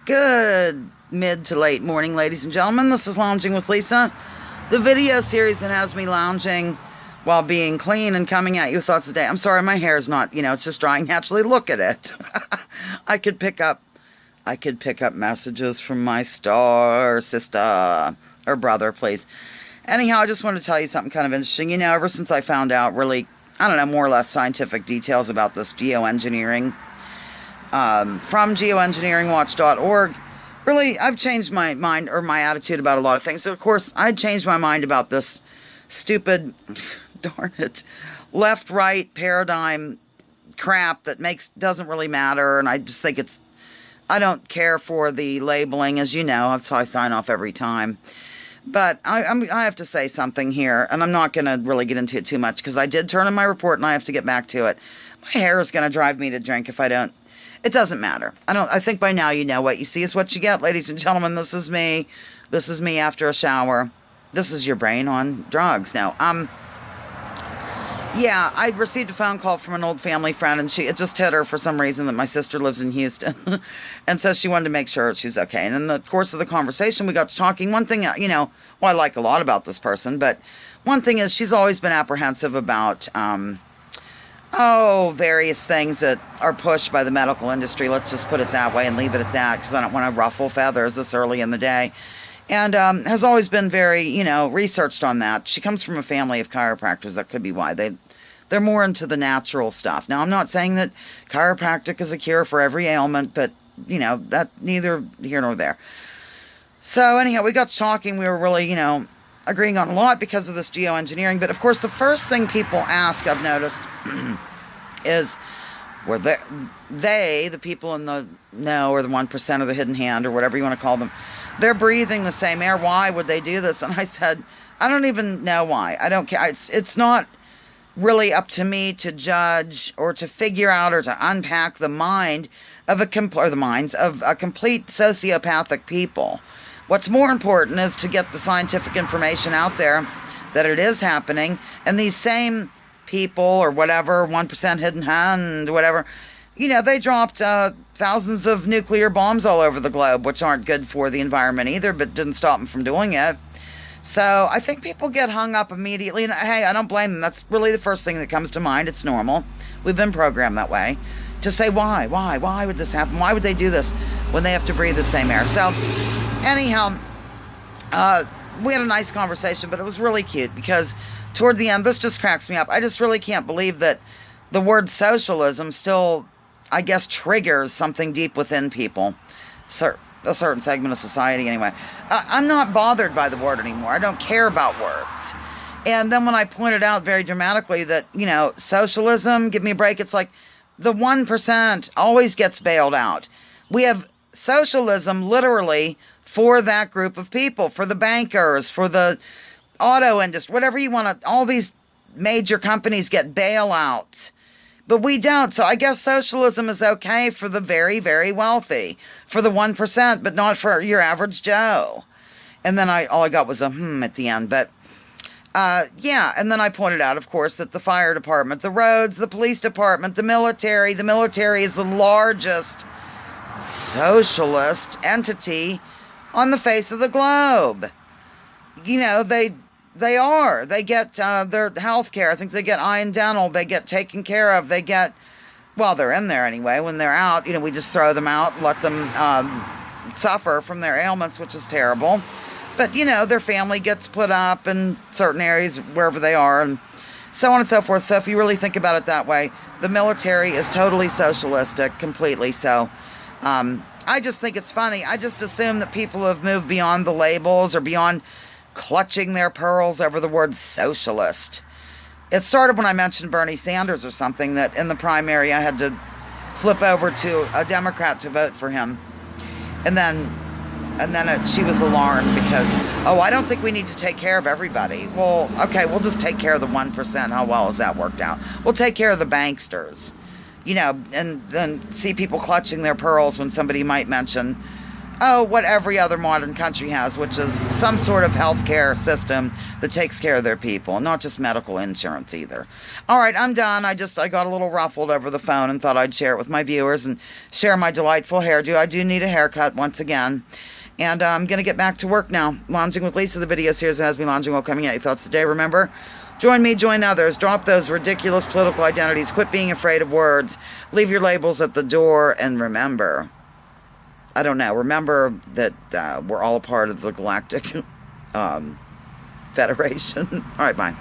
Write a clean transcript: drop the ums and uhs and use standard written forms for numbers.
Good mid to late morning, ladies and gentlemen. This is Lounging with Lisa, the video series that has me lounging while being clean and coming at you with thoughts of the day. I'm sorry, my hair is not, it's just drying naturally. Look at it. I could pick up messages from my star sister or brother, please. Anyhow, I just want to tell you something kind of interesting. Ever since I found out really, more or less scientific details about this geoengineering, from geoengineeringwatch.org, really, I've changed my mind or my attitude about a lot of things. So, of course, I changed my mind about this stupid, darn it, left-right paradigm crap that doesn't really matter. And I just think I don't care for the labeling, as you know. That's how I sign off every time. But I have to say something here, and I'm not going to really get into it too much because I did turn in my report and I have to get back to it. My hair is going to drive me to drink if I don't. It doesn't matter. I think by now you know what you see is what you get, ladies and gentlemen. This is me. This is me after a shower. This is your brain on drugs. Now, yeah, I received a phone call from an old family friend, and it just hit her for some reason that my sister lives in Houston. And so she wanted to make sure she's okay. And in the course of the conversation, we got to talking. One thing, I like a lot about this person, but one thing is she's always been apprehensive about, various things that are pushed by the medical industry. Let's just put it that way and leave it at that, because I don't want to ruffle feathers this early in the day. And has always been very, researched on that. She comes from a family of chiropractors. That could be why. They're more into the natural stuff. Now, I'm not saying that chiropractic is a cure for every ailment, but, that neither here nor there. So, anyhow, we got to talking. We were really, agreeing on a lot because of this geoengineering. But, of course, the first thing people ask, I've noticed, is, were the people in the know, or the 1% or the hidden hand, or whatever you want to call them, they're breathing the same air. Why would they do this? And I said, I don't even know why. I don't care. It's not really up to me to judge or to figure out or to unpack the mind of the minds of a complete sociopathic people. What's more important is to get the scientific information out there that it is happening, and these same people or whatever, 1% hidden hand, whatever, they dropped thousands of nuclear bombs all over the globe, which aren't good for the environment either, but didn't stop them from doing it. So I think people get hung up immediately, and hey, I don't blame them. That's really the first thing that comes to mind. It's normal. We've been programmed that way to say, why would this happen? Why would they do this when they have to breathe the same air? So anyhow, we had a nice conversation, but it was really cute because toward the end, this just cracks me up. I just really can't believe that the word socialism still, I guess, triggers something deep within people. A certain segment of society anyway. I'm not bothered by the word anymore. I don't care about words. And then when I pointed out very dramatically that, socialism, give me a break, it's like the 1% always gets bailed out. We have socialism literally for that group of people, for the bankers, for the auto industry, whatever you want to, all these major companies get bailouts. But we don't. So I guess socialism is okay for the very, very wealthy, for the 1%, but not for your average Joe. And then all I got was a at the end. But, yeah. And then I pointed out, of course, that the fire department, the roads, the police department, the military is the largest socialist entity on the face of the globe. They are. They get their health care. I think they get eye and dental. They get taken care of. They get, they're in there anyway. When they're out, we just throw them out and let them suffer from their ailments, which is terrible. But, their family gets put up in certain areas, wherever they are, and so on and so forth. So if you really think about it that way, the military is totally socialistic, completely. So I just think it's funny. I just assume that people have moved beyond the labels or beyond clutching their pearls over the word socialist. It started when I mentioned Bernie Sanders or something, that in the primary I had to flip over to a Democrat to vote for him. And then she was alarmed because, I don't think we need to take care of everybody. Well, okay, we'll just take care of the 1%. How well has that worked out? We'll take care of the banksters, and then see people clutching their pearls when somebody might mention what every other modern country has, which is some sort of healthcare system that takes care of their people, not just medical insurance either. All right, I'm done. I got a little ruffled over the phone and thought I'd share it with my viewers and share my delightful hairdo. I do need a haircut once again. And I'm going to get back to work now. Lounging with Lisa, the video series that has me lounging while coming at you thoughts today. Remember, join me, join others. Drop those ridiculous political identities. Quit being afraid of words. Leave your labels at the door. And remember, I don't know, remember that we're all a part of the Galactic Federation. All right, bye.